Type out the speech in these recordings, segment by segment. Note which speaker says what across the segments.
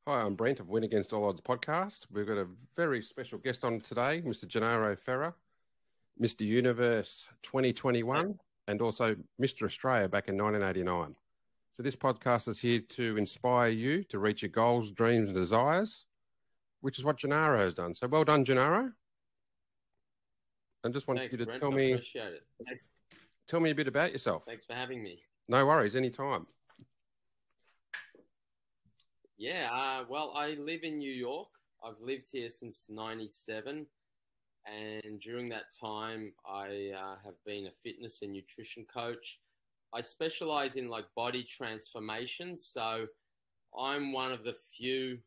Speaker 1: Hi, I'm Brent of Win Against All Odds podcast. We've got a very special guest on today, Mr. Gennaro Ferra, Mr. Universe 2021, and also Mr. Australia back in 1989. So this podcast is here to inspire you to reach your goals, dreams, and desires, which is what Gennaro has done. So well done, Gennaro. I just want you to
Speaker 2: Brent.
Speaker 1: tell
Speaker 2: I
Speaker 1: me,
Speaker 2: appreciate it.
Speaker 1: tell me a bit about yourself.
Speaker 2: Thanks for having me.
Speaker 1: No worries, anytime.
Speaker 2: Yeah, well, I live in New York. I've lived here since 97. And during that time, I have been a fitness and nutrition coach. I specialize in like body transformation. So I'm one of the few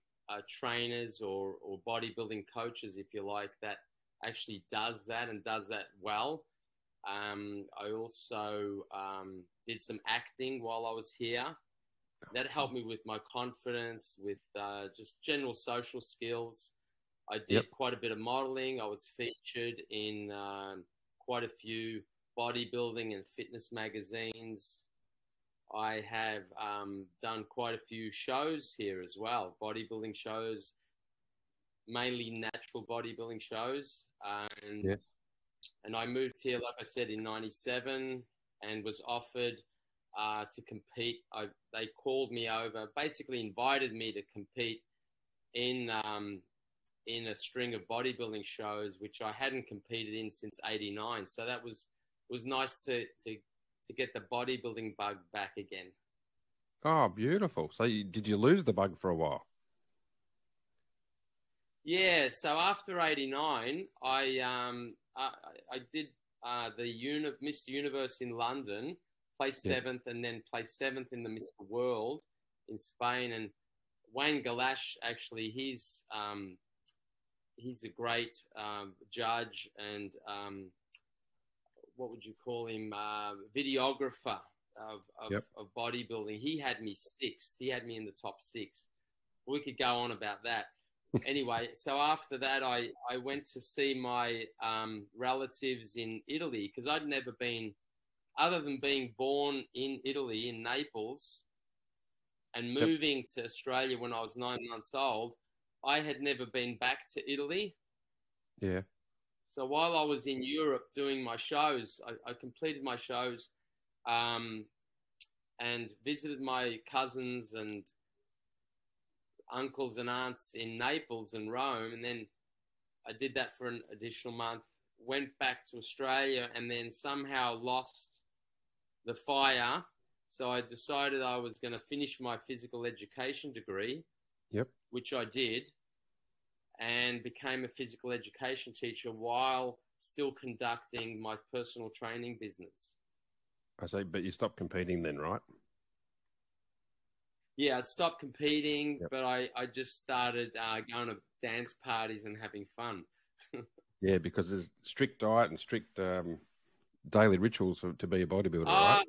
Speaker 2: trainers or bodybuilding coaches, if you like, that actually does that and does that well. I also did some acting while I was here. That helped me with my confidence, with just general social skills. I did quite a bit of modeling. I was featured in quite a few bodybuilding and fitness magazines. I have done quite a few shows here as well, bodybuilding shows, mainly natural bodybuilding shows. And I moved here, like I said, in 97 and was offered to compete. They called me over, basically invited me to compete in a string of bodybuilding shows, which I hadn't competed in since '89. So that was nice to get the bodybuilding bug back again.
Speaker 1: Oh, beautiful. So did you lose the bug for a while?
Speaker 2: Yeah. So after '89, I did the Mr. Universe in London. Placed seventh, and then placed seventh in the Mr. World in Spain. And Wayne Galash, actually, he's a great judge and what would you call him? Videographer of bodybuilding. He had me sixth. He had me in the top six. We could go on about that. Anyway, so after that, I went to see my relatives in Italy because I'd never been. Other than being born in Italy, in Naples, and moving to Australia when I was 9 months old, I had never been back to Italy.
Speaker 1: Yeah.
Speaker 2: So while I was in Europe doing my shows, I completed my shows and visited my cousins and uncles and aunts in Naples and Rome. And then I did that for an additional month, went back to Australia, and then somehow lost the fire. So I decided I was going to finish my physical education degree, which I did, and became a physical education teacher while still conducting my personal training business.
Speaker 1: I say, but you stopped competing then, right?
Speaker 2: Yeah, I stopped competing, but I just started going to dance parties and having fun.
Speaker 1: Yeah, because there's strict diet and strict daily rituals to be a bodybuilder, right?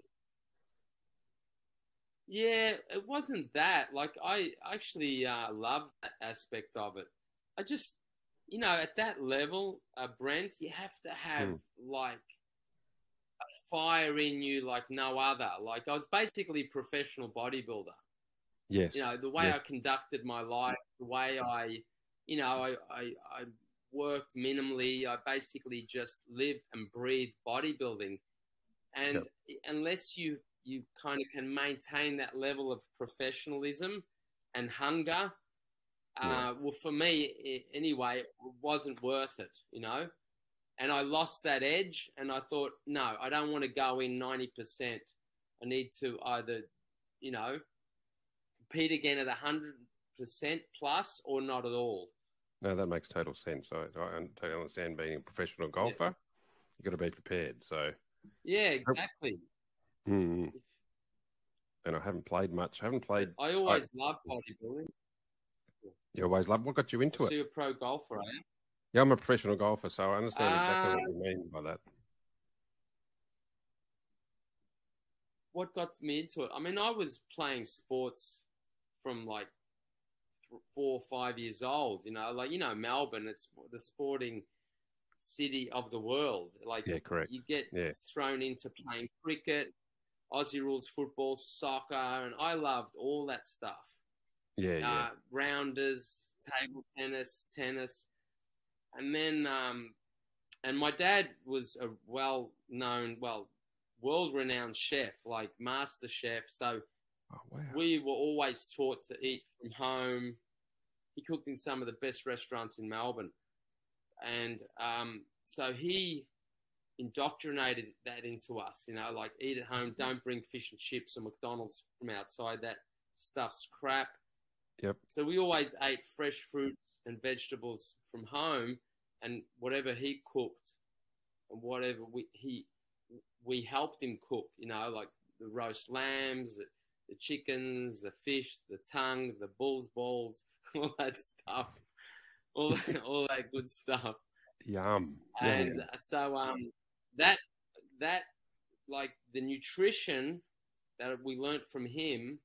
Speaker 2: Yeah, it wasn't that. Like, I actually love that aspect of it. I just, at that level, Brent, you have to have, like, a fire in you like no other. Like, I was basically a professional bodybuilder.
Speaker 1: Yes.
Speaker 2: The way I conducted my life, the way I worked minimally. I basically just lived and breathed bodybuilding. And unless you kind of can maintain that level of professionalism and hunger, well, for me, anyway, it wasn't worth it, And I lost that edge, and I thought, no, I don't want to go in 90%. I need to either, compete again at 100% plus or not at all.
Speaker 1: No, that makes total sense. I totally understand being a professional golfer. You've got to be prepared. So
Speaker 2: yeah, exactly.
Speaker 1: And I haven't played much.
Speaker 2: I always loved bodybuilding.
Speaker 1: You always loved? What got you into it?
Speaker 2: So you're a pro golfer, eh?
Speaker 1: Yeah, I'm a professional golfer, so I understand exactly what you mean by that.
Speaker 2: What got me into it? I mean, I was playing sports from like 4 or 5 years old, Melbourne, it's the sporting city of the world. Like,
Speaker 1: correct.
Speaker 2: You get thrown into playing cricket, Aussie rules football, soccer, and I loved all that stuff. rounders, table tennis. And then, and my dad was a well-known, world-renowned chef, like master chef. So we were always taught to eat from home. He cooked in some of the best restaurants in Melbourne. And so he indoctrinated that into us, like eat at home, don't bring fish and chips or McDonald's from outside. That stuff's crap.
Speaker 1: Yep.
Speaker 2: So we always ate fresh fruits and vegetables from home, and whatever he cooked and whatever we helped him cook, like the roast lambs, the chickens, the fish, the tongue, the bull's balls, all that stuff, all that good stuff.
Speaker 1: Yum.
Speaker 2: And so that like the nutrition that we learnt from him,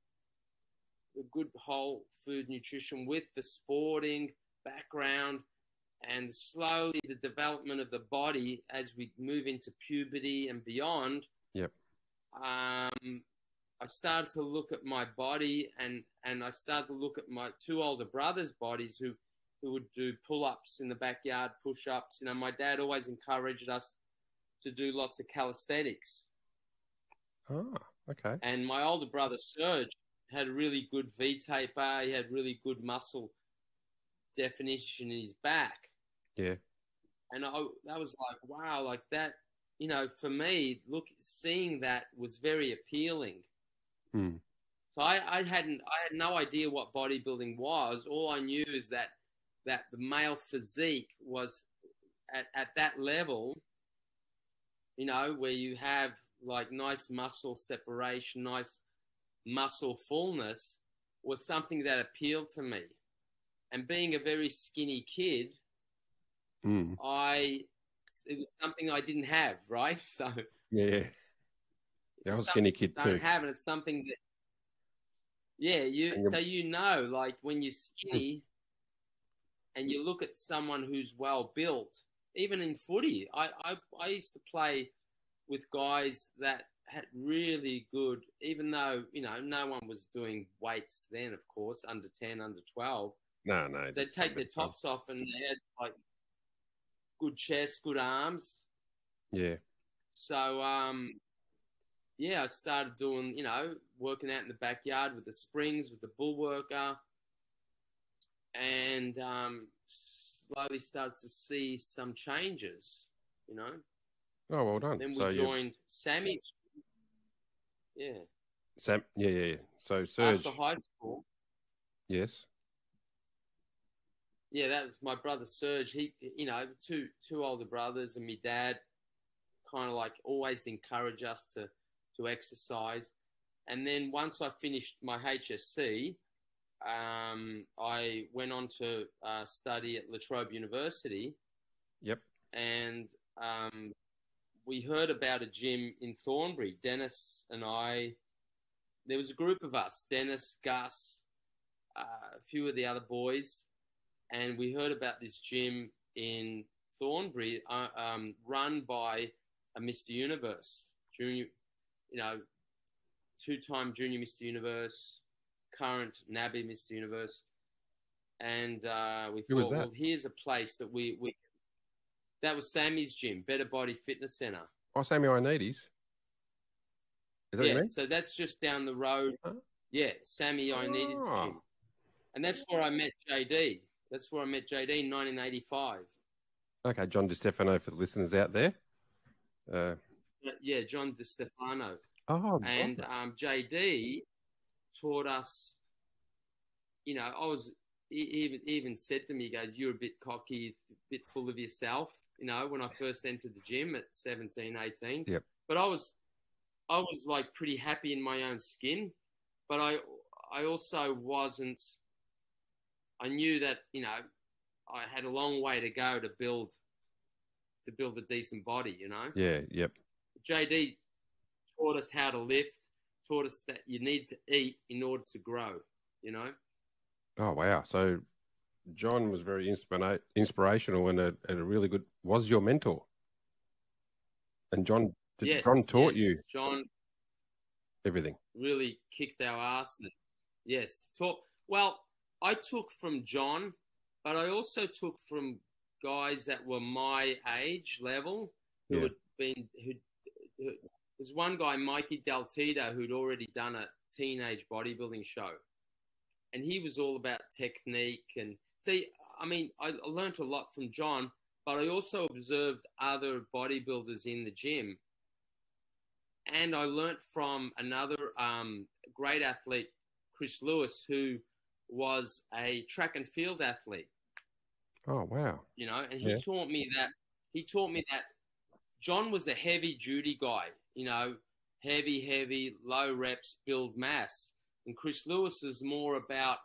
Speaker 2: the good whole food nutrition with the sporting background, and slowly the development of the body as we move into puberty and beyond.
Speaker 1: Yep.
Speaker 2: I started to look at my body, and I started to look at my two older brothers' bodies who would do pull-ups in the backyard, push-ups. My dad always encouraged us to do lots of calisthenics.
Speaker 1: Oh, okay.
Speaker 2: And my older brother, Serge, had a really good V-taper. He had really good muscle definition in his back.
Speaker 1: Yeah.
Speaker 2: And that was like, wow, like that, for me, seeing that was very appealing.
Speaker 1: Hmm.
Speaker 2: So I had no idea what bodybuilding was. All I knew is that the male physique was at that level, where you have like nice muscle separation, nice muscle fullness, was something that appealed to me. And being a very skinny kid, it was something I didn't have, right? So
Speaker 1: yeah, I was a skinny kid too.
Speaker 2: Don't have, and it's something that like when you're skinny and you look at someone who's well built, even in footy, I used to play with guys that had really good, even though no one was doing weights then, of course, under 10, under 12.
Speaker 1: No,
Speaker 2: they'd take their tops off and they had like good chest, good arms.
Speaker 1: Yeah.
Speaker 2: So, I started doing, working out in the backyard with the springs, with the bull worker, and slowly started to see some changes,
Speaker 1: Oh, well done.
Speaker 2: Then we joined Sammy's. Yeah.
Speaker 1: Yeah. So Serge.
Speaker 2: After high school.
Speaker 1: Yes.
Speaker 2: Yeah, that was my brother Serge. He, two older brothers, and my dad kind of like always encourage us to exercise. And then once I finished my HSC, I went on to study at La Trobe University.
Speaker 1: Yep.
Speaker 2: And we heard about a gym in Thornbury. Dennis and I, there was a group of us, Dennis, Gus, a few of the other boys, and we heard about this gym in Thornbury run by a Mr. Universe, junior, two-time junior Mr. Universe, current NABI Mr. Universe. And we thought, well, here's a place that we that was Sammy's gym, Better Body Fitness Centre.
Speaker 1: Oh, Sammy Ioannidis. Is that what you mean?
Speaker 2: So that's just down the road. Huh? Yeah, Sammy Ioannidis gym. And that's where I met JD. That's where I met JD in 1985.
Speaker 1: Okay, John Stefano for the listeners out there.
Speaker 2: Yeah, John Stefano.
Speaker 1: Oh,
Speaker 2: and JD taught us, I was, he even said to me, he goes, you're a bit cocky, a bit full of yourself, when I first entered the gym at 17, 18.
Speaker 1: Yep.
Speaker 2: But I was like pretty happy in my own skin, but I also wasn't, I knew that, I had a long way to go to build a decent body,
Speaker 1: Yeah, yep.
Speaker 2: JD taught us how to lift, taught us that you need to eat in order to grow,
Speaker 1: Oh, wow. So John was very inspirational and a really good, was your mentor. And John taught you
Speaker 2: John
Speaker 1: everything.
Speaker 2: really kicked our asses. Yes. Well, I took from John, but I also took from guys that were my age level who had been there's one guy, Mikey Del Tito, who'd already done a teenage bodybuilding show, and he was all about technique. And see, I mean, I learned a lot from John, but I also observed other bodybuilders in the gym, and I learned from another great athlete, Chris Lewis, who was a track and field athlete.
Speaker 1: Oh, wow.
Speaker 2: You know, and he taught me that John was a heavy duty guy, you know, heavy, low reps, build mass. And Chris Lewis is more about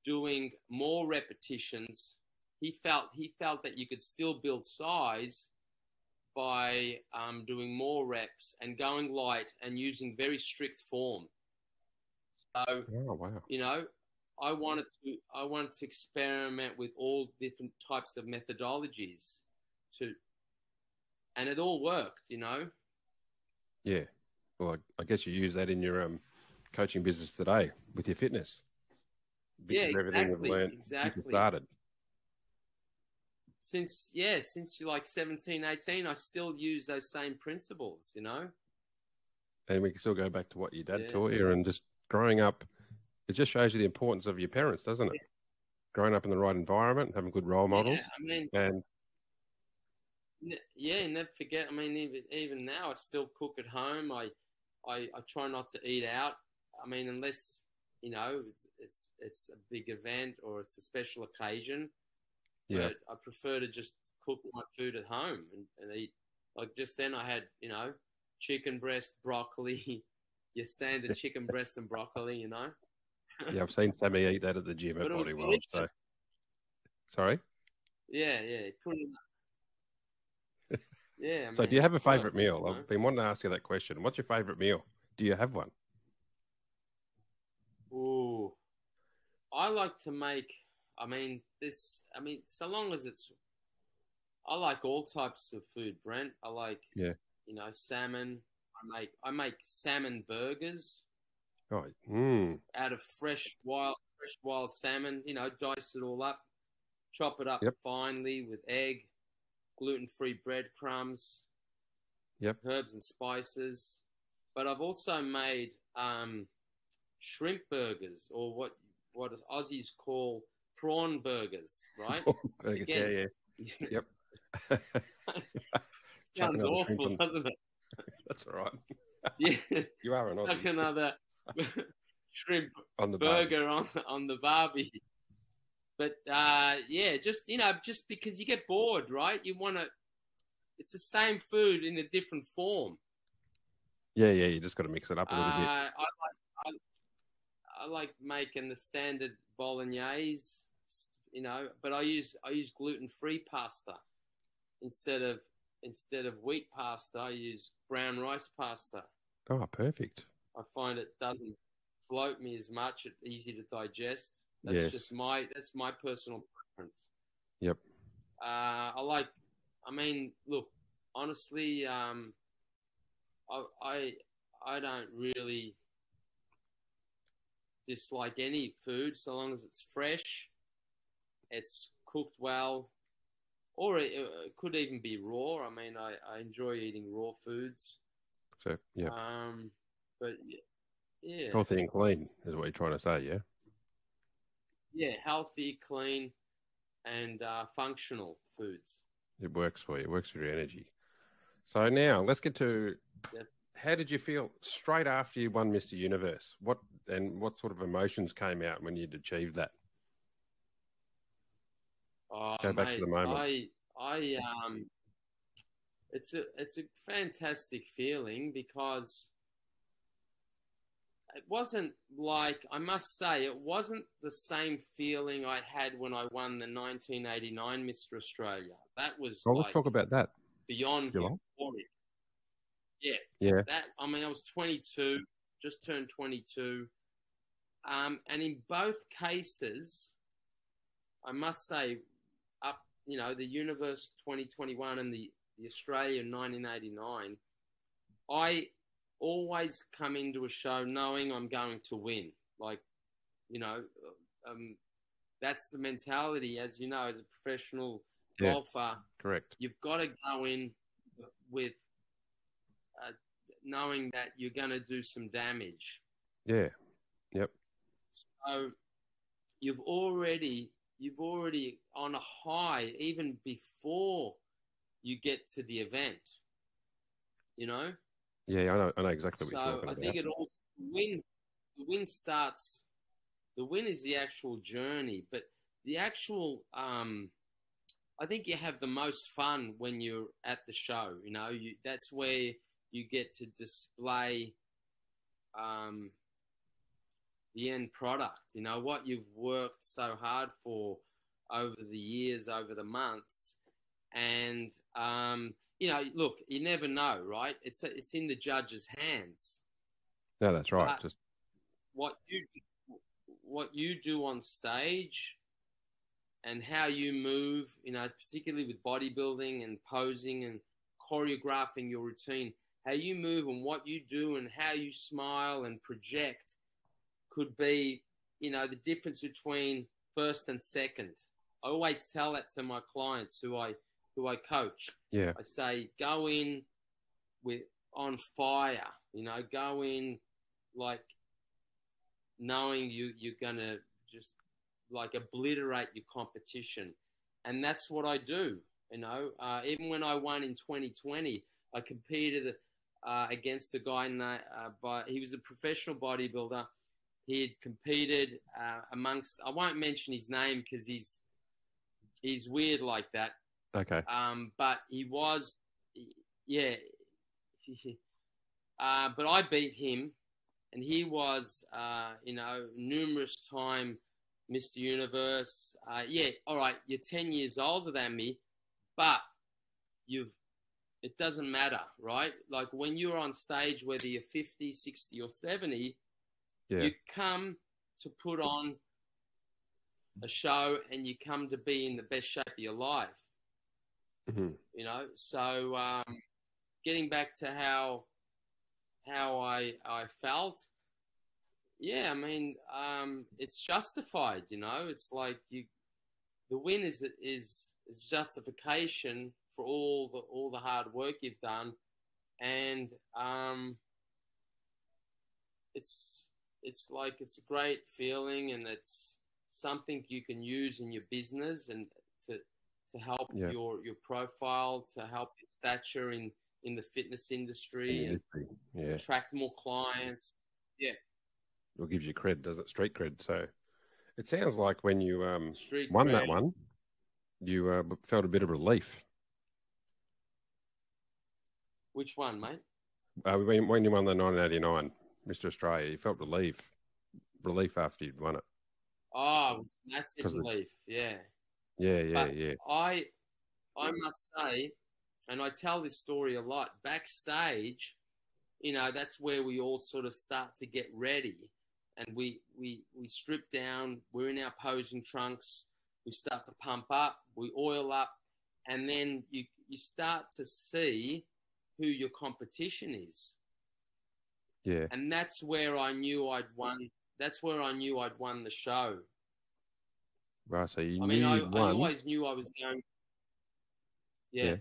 Speaker 2: doing more repetitions. He felt that you could still build size by doing more reps and going light and using very strict form. So, you know, I wanted to experiment with all different types of methodologies and it all worked, you know.
Speaker 1: Yeah. Well, I guess you use that in your coaching business today with your fitness.
Speaker 2: Exactly.
Speaker 1: Since you started.
Speaker 2: Since you're like 17, 18, I still use those same principles, you know.
Speaker 1: And we can still go back to what your dad taught you, and just growing up, it just shows you the importance of your parents, doesn't it? Growing up in the right environment, having good role models.
Speaker 2: I mean, never forget. I mean, even now, I still cook at home. I try not to eat out. I mean, unless, you know, it's a big event or it's a special occasion.
Speaker 1: Yeah.
Speaker 2: But I prefer to just cook my food at home and eat. Like just then I had, you know, chicken breast, broccoli, your standard chicken breast and broccoli, you know.
Speaker 1: Yeah, I've seen Sammy eat that at the gym at Body World. So, sorry.
Speaker 2: Yeah. Yeah.
Speaker 1: So, do you have a favourite meal? I've been wanting to ask you that question. What's your favourite meal? Do you have one?
Speaker 2: Ooh, I like to make. So long as I like all types of food, Brent. I like, you know, salmon. I make salmon burgers.
Speaker 1: Oh,
Speaker 2: out of fresh wild salmon. You know, dice it all up, chop it up finely with egg, gluten-free breadcrumbs, herbs and spices. But I've also made shrimp burgers, or what Aussies call prawn burgers, right?
Speaker 1: Burgers,
Speaker 2: again,
Speaker 1: Yep.
Speaker 2: Sounds awful, doesn't it?
Speaker 1: That's all right.
Speaker 2: Yeah.
Speaker 1: You are an Aussie.
Speaker 2: Like another shrimp
Speaker 1: on the
Speaker 2: burger on the barbie. But just because you get bored, right? You want to. It's the same food in a different form.
Speaker 1: Yeah. You just got to mix it up a little bit.
Speaker 2: I like making the standard bolognese, you know, but I use gluten-free pasta instead of wheat pasta. I use brown rice pasta.
Speaker 1: Oh, perfect.
Speaker 2: I find it doesn't bloat me as much. It's easy to digest. That's my personal preference.
Speaker 1: Yep.
Speaker 2: Look, honestly, I don't really dislike any food so long as it's fresh, it's cooked well, or it could even be raw. I mean, I enjoy eating raw foods.
Speaker 1: So, yeah.
Speaker 2: But yeah.
Speaker 1: Healthy and clean is what you're trying to say, yeah?
Speaker 2: Yeah, healthy, clean, and functional foods.
Speaker 1: It works for you. It works for your energy. So now let's get to how did you feel straight after you won Mr. Universe? What sort of emotions came out when you'd achieved that? Go back to the moment.
Speaker 2: It's a fantastic feeling because it wasn't like, I must say, it wasn't the same feeling I had when I won the 1989 Mr. Australia. That was
Speaker 1: let's talk about that.
Speaker 2: Beyond euphoric.
Speaker 1: Yeah.
Speaker 2: I was 22, just turned 22. And in both cases, I must say, the Universe 2021 and the Australia 1989, I always come into a show knowing I'm going to win. Like, You know, um, that's the mentality, as you know, as a professional
Speaker 1: Yeah,
Speaker 2: golfer.
Speaker 1: correct.
Speaker 2: You've got to go in with knowing that you're going to do some damage.
Speaker 1: Yeah. Yep.
Speaker 2: So you've already on a high even before you get to the event. You know.
Speaker 1: Yeah, I know exactly what you're
Speaker 2: So
Speaker 1: talking
Speaker 2: I
Speaker 1: about.
Speaker 2: think it all the win starts. The win is the actual journey, but the actual I think you have the most fun when you're at the show. You know, that's where you get to display the end product. You know, what you've worked so hard for over the years, over the months, and you know, look, you never know, right? It's in the judge's hands.
Speaker 1: No, that's right.
Speaker 2: But what you do on stage and how you move, you know, particularly with bodybuilding and posing and choreographing your routine, how you move and what you do and how you smile and project could be, you know, the difference between first and second. I always tell that to my clients who I coach.
Speaker 1: Yeah.
Speaker 2: I say, go in on fire, you know, go in like knowing you're going to just like obliterate your competition. And that's what I do, you know. Even when I won in 2020, I competed against a guy, he was a professional bodybuilder. He had competed amongst, I won't mention his name because he's weird like that.
Speaker 1: Okay.
Speaker 2: But he was, yeah. But I beat him, and he was, you know, numerous time Mr. Universe. Yeah, all right, you're 10 years older than me, but it doesn't matter, right? Like when you're on stage, whether you're 50, 60, or 70, you come to put on a show and you come to be in the best shape of your life.
Speaker 1: Mm-hmm.
Speaker 2: You know, so getting back to how I felt, yeah, I mean, it's justified. You know, it's like the win is justification for all the hard work you've done, and it's like it's a great feeling, and it's something you can use in your business and to help your profile, to help your stature in the fitness industry, and attract more clients. Yeah.
Speaker 1: It gives you cred, does it? Street cred. So it sounds like when you won
Speaker 2: cred.
Speaker 1: that one, you felt a bit of relief.
Speaker 2: Which one, mate?
Speaker 1: When you won the 1989 Mr. Australia, you felt relief after you'd won it.
Speaker 2: Oh, it was massive relief. Yeah.
Speaker 1: Yeah.
Speaker 2: I must say, and I tell this story a lot, backstage, you know, that's where we all sort of start to get ready. And we strip down, we're in our posing trunks, we start to pump up, we oil up, and then you start to see who your competition is.
Speaker 1: Yeah.
Speaker 2: And that's where I knew I'd won. That's where I knew I'd won the show.
Speaker 1: Right, so you
Speaker 2: knew you'd won. I always knew I was going. Yeah.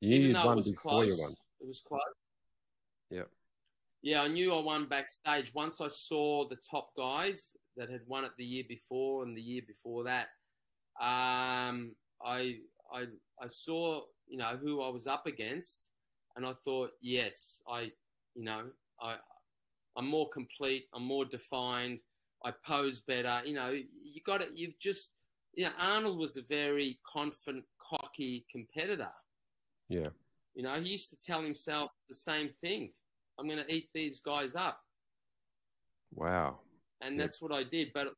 Speaker 1: You knew you'd won before you won.
Speaker 2: It was close.
Speaker 1: Yeah.
Speaker 2: Yeah, I knew I won backstage. Once I saw the top guys that had won it the year before and the year before that, I saw, you know, who I was up against, and I thought, yes, I'm more complete, I'm more defined, I pose better. You know, Arnold was a very confident, cocky competitor.
Speaker 1: Yeah.
Speaker 2: You know, he used to tell himself the same thing. I'm going to eat these guys up.
Speaker 1: Wow.
Speaker 2: And that's what I did. But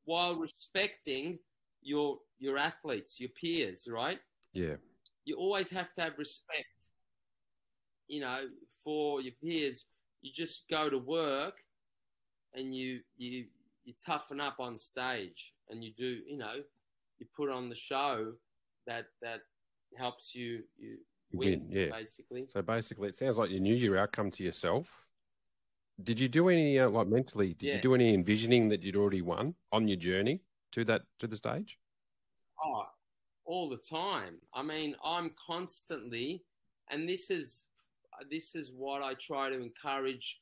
Speaker 2: while respecting your athletes, your peers, right?
Speaker 1: Yeah.
Speaker 2: You always have to have respect, you know, for your peers. You just go to work and you toughen up on stage, and you do, you know, you put on the show that helps you win,
Speaker 1: yeah.
Speaker 2: basically.
Speaker 1: So basically, it sounds like you knew your outcome to yourself, Did you do any like mentally? Did you do any envisioning that you'd already won on your journey to the stage?
Speaker 2: Oh, all the time. I mean, I'm constantly, and this is what I try to encourage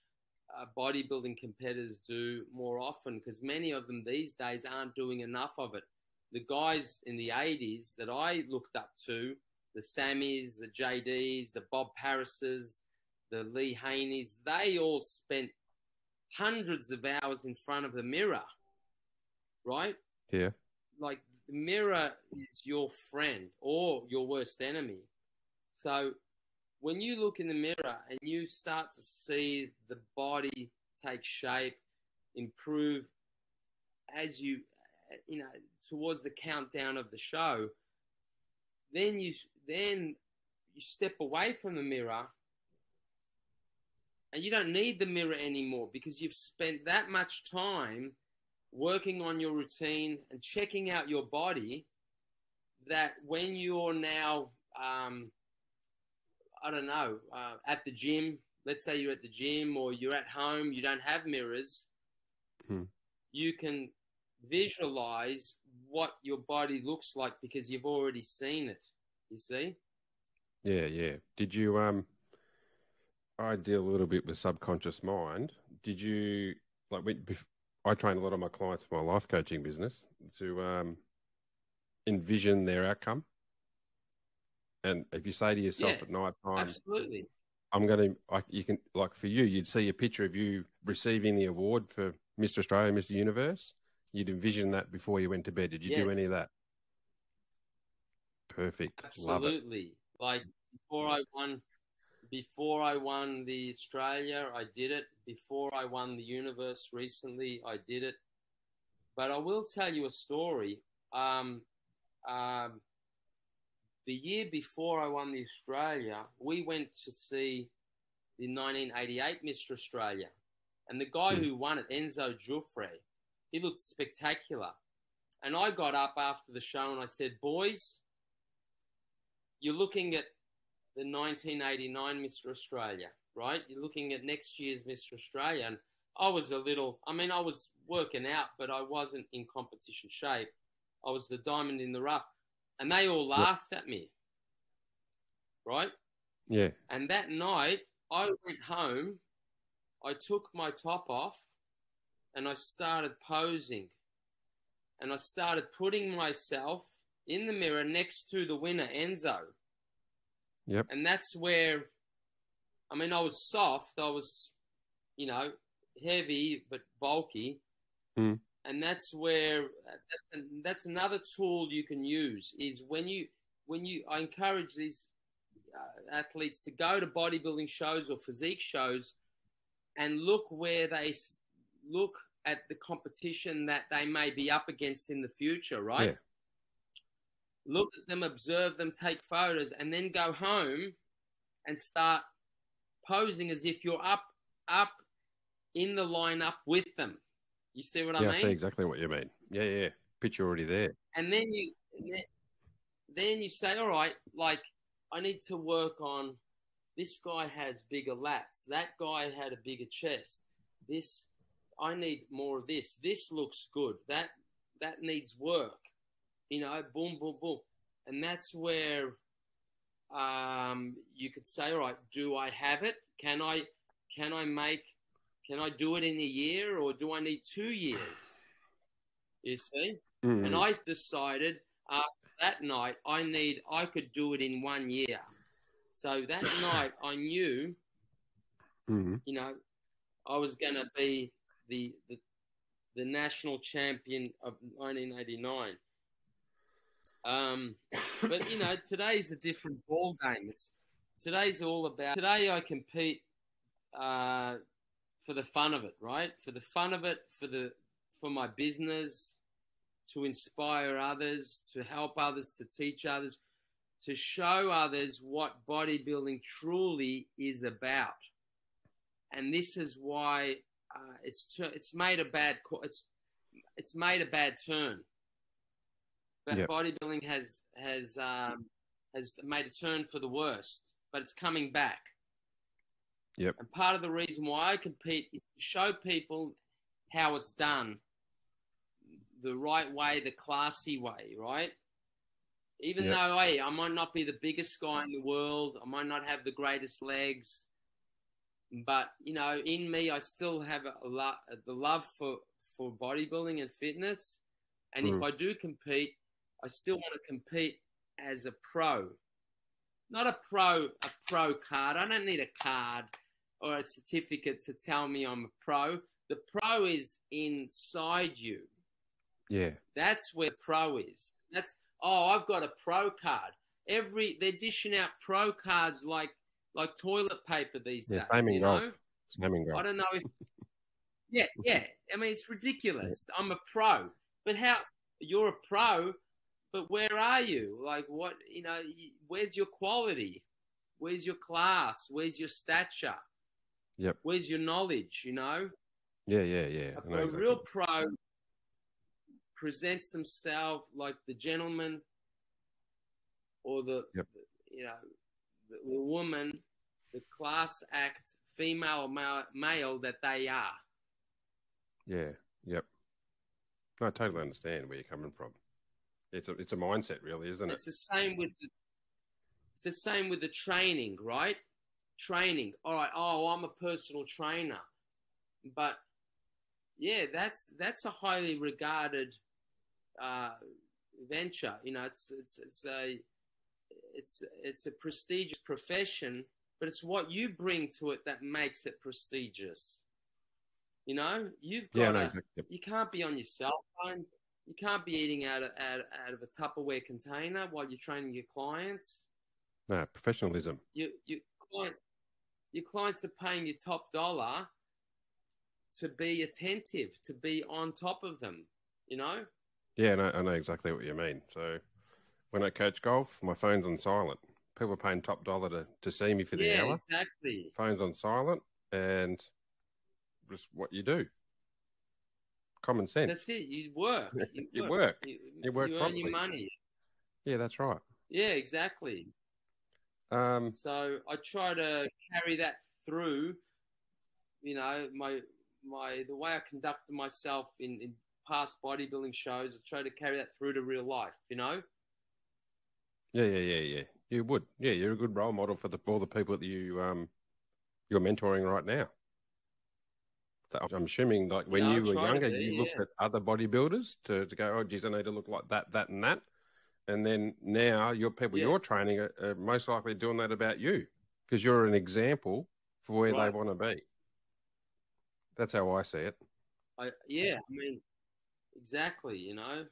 Speaker 2: bodybuilding competitors do more often, because many of them these days aren't doing enough of it. The guys in the 80s that I looked up to, the Sammys, the JDs, the Bob Harrises, the Lee Haneys, they all spent hundreds of hours in front of the mirror, right?
Speaker 1: Yeah.
Speaker 2: Like, the mirror is your friend or your worst enemy. So when you look in the mirror and you start to see the body take shape, improve as you know, towards the countdown of the show, then you step away from the mirror and you don't need the mirror anymore, because you've spent that much time working on your routine and checking out your body, that when you're now, at the gym, let's say you're at the gym or you're at home, you don't have mirrors, you can visualize what your body looks like because you've already seen it, you see?
Speaker 1: Yeah. Did you, I deal a little bit with subconscious mind. Did you, I train a lot of my clients in my life coaching business to envision their outcome. And if you say to yourself at night time,
Speaker 2: absolutely,
Speaker 1: you can, like for you, you'd see a picture of you receiving the award for Mr. Australia, Mr. Universe. You'd envision that before you went to bed. Did you do any of that? Perfect.
Speaker 2: Absolutely. Like before I won the Australia, I did it. Before I won the Universe recently, I did it. But I will tell you a story. The year before I won the Australia, we went to see the 1988 Mr. Australia. And the guy who won it, Enzo Giuffre, he looked spectacular. And I got up after the show and I said, boys, you're looking at the 1989 Mr. Australia, right? You're looking at next year's Mr. Australia. And I was I was working out, but I wasn't in competition shape. I was the diamond in the rough. And they all laughed at me, right?
Speaker 1: Yeah.
Speaker 2: And that night, I went home, I took my top off, and I started posing. And I started putting myself in the mirror next to the winner, Enzo.
Speaker 1: Yep.
Speaker 2: And that's where, I was soft. I was, heavy but bulky. And that's where, that's another tool you can use, is I encourage these athletes to go to bodybuilding shows or physique shows and look at the competition that they may be up against in the future, right?
Speaker 1: Yeah.
Speaker 2: Look at them, observe them, take photos, and then go home and start posing as if you're up in the lineup with them. You see what I mean?
Speaker 1: Yeah, I see exactly what you mean. Yeah. Picture already there.
Speaker 2: And then you say, all right, like, I need to work on, this guy has bigger lats. That guy had a bigger chest. I need more of this. This looks good. That needs work. Boom, boom, boom. And that's where you could say, all right, do I have it? Can I do it in a year, or do I need 2 years? You see? Mm-hmm. And I decided after that night, I could do it in 1 year. So that night I knew, I was going to be the national champion of 1989. But today's a different ball game. Today's all about. Today I compete for the fun of it, right? For the fun of it, for my business, to inspire others, to help others, to teach others, to show others what bodybuilding truly is about. And this is why it's made a bad turn. But bodybuilding has made a turn for the worst, but it's coming back.
Speaker 1: Yep.
Speaker 2: And part of the reason why I compete is to show people how it's done. The right way, the classy way, right? Even though, hey, I might not be the biggest guy in the world, I might not have the greatest legs, but, you know, in me, I still have the love for bodybuilding and fitness. And if I do compete, I still want to compete as a pro. Not a pro card. I don't need a card or a certificate to tell me I'm a pro. The pro is inside you.
Speaker 1: Yeah.
Speaker 2: That's where pro is. I've got a pro card. They're dishing out pro cards like toilet paper these days.
Speaker 1: Same golf. Same golf.
Speaker 2: I don't know if yeah. I mean, it's ridiculous. I'm a pro. But how you're a pro, but where are you? Like, what, you know, where's your quality? Where's your class? Where's your stature?
Speaker 1: Yep.
Speaker 2: Where's your knowledge, you know?
Speaker 1: Yeah.
Speaker 2: A real pro presents themselves like the gentleman or the woman, the class act, female or male that they are.
Speaker 1: Yeah. Yep. I totally understand where you're coming from. It's a mindset, really, isn't it?
Speaker 2: It's the same with the training, right? Training. All right. Oh, I'm a personal trainer, but yeah, that's a highly regarded venture. You know, it's a prestigious profession, but it's what you bring to it that makes it prestigious. You know, you've got you can't be on your cell phone. You can't be eating out of a Tupperware container while you're training your clients.
Speaker 1: No, professionalism.
Speaker 2: Your clients are paying you top dollar to be attentive, to be on top of them, you know?
Speaker 1: Yeah, I know exactly what you mean. So when I coach golf, my phone's on silent. People are paying top dollar to see me for the hour.
Speaker 2: Yeah, exactly.
Speaker 1: Phone's on silent, and just what you do. Common sense.
Speaker 2: That's it. You work.
Speaker 1: You work. You work
Speaker 2: you
Speaker 1: properly.
Speaker 2: earn your money.
Speaker 1: Yeah, that's right.
Speaker 2: Yeah, exactly. So I try to carry that through, you know, the way I conduct myself in past bodybuilding shows. I try to carry that through to real life, you know?
Speaker 1: Yeah. You would. Yeah, you're a good role model for all the people that you're mentoring right now. So I'm assuming, like, when you were younger, you looked at other bodybuilders to go, oh, geez, I need to look like that, and that. And then now your people you're training are most likely doing that about you because you're an example for where they want to be. That's how I see it.
Speaker 2: I mean, exactly, you know.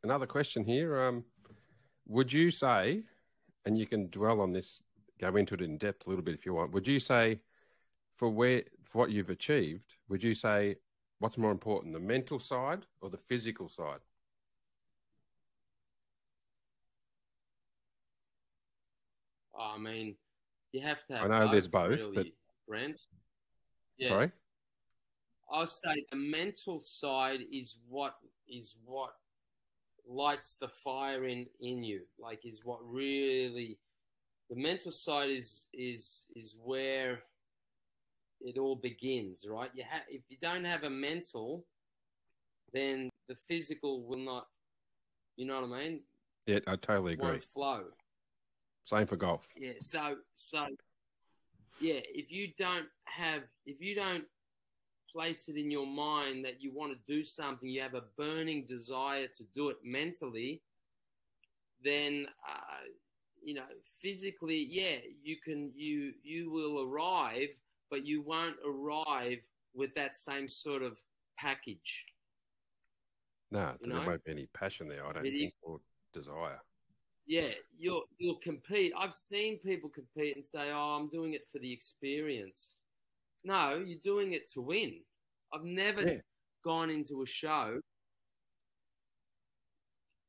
Speaker 1: Another question here. Would you say, and you can dwell on this, go into it in depth a little bit if you want, would you say for what you've achieved, would you say what's more important, the mental side or the physical side?
Speaker 2: I mean, you have to have
Speaker 1: I know
Speaker 2: both,
Speaker 1: there's both,
Speaker 2: really,
Speaker 1: but
Speaker 2: Brent. Yeah.
Speaker 1: Sorry?
Speaker 2: I'll say the mental side is what lights the fire in you. Like, is what really, the mental side is where it all begins, right? If you don't have a mental, then the physical will not. You know what I mean?
Speaker 1: Yeah, I totally agree.
Speaker 2: Won't flow.
Speaker 1: Same for golf.
Speaker 2: Yeah. So yeah. If you don't place it in your mind that you want to do something, you have a burning desire to do it mentally, then you know, physically, yeah, you will arrive, but you won't arrive with that same sort of package.
Speaker 1: No, there won't be any passion there, I don't think, or desire.
Speaker 2: Yeah, you'll compete. I've seen people compete and say, "Oh, I'm doing it for the experience." No, you're doing it to win. I've never gone into a show.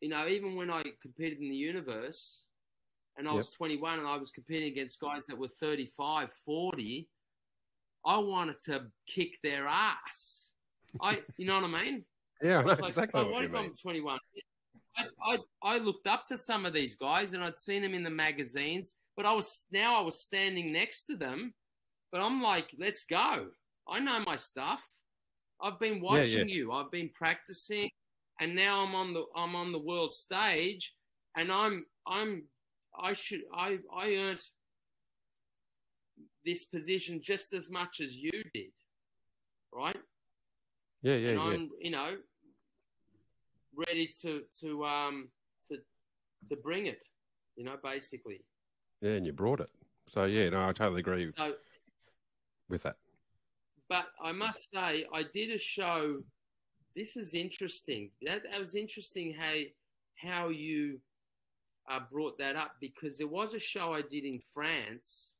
Speaker 2: You know, even when I competed in the universe and I was 21 and I was competing against guys that were 35, 40, I wanted to kick their ass. You know what I mean?
Speaker 1: Yeah, I know
Speaker 2: like,
Speaker 1: exactly what
Speaker 2: what
Speaker 1: you
Speaker 2: if
Speaker 1: mean.
Speaker 2: I'm 21? I looked up to some of these guys and I'd seen them in the magazines. But I was standing next to them, but I'm like, let's go. I know my stuff. I've been watching you. I've been practicing, and now I'm on the world stage, and I earned this position just as much as you did, right?
Speaker 1: Yeah.
Speaker 2: And I'm, ready to bring it, basically.
Speaker 1: Yeah, and you brought it. So yeah, no, I totally agree with that.
Speaker 2: But I must say, I did a show. This is interesting. That was interesting how you brought that up, because there was a show I did in France,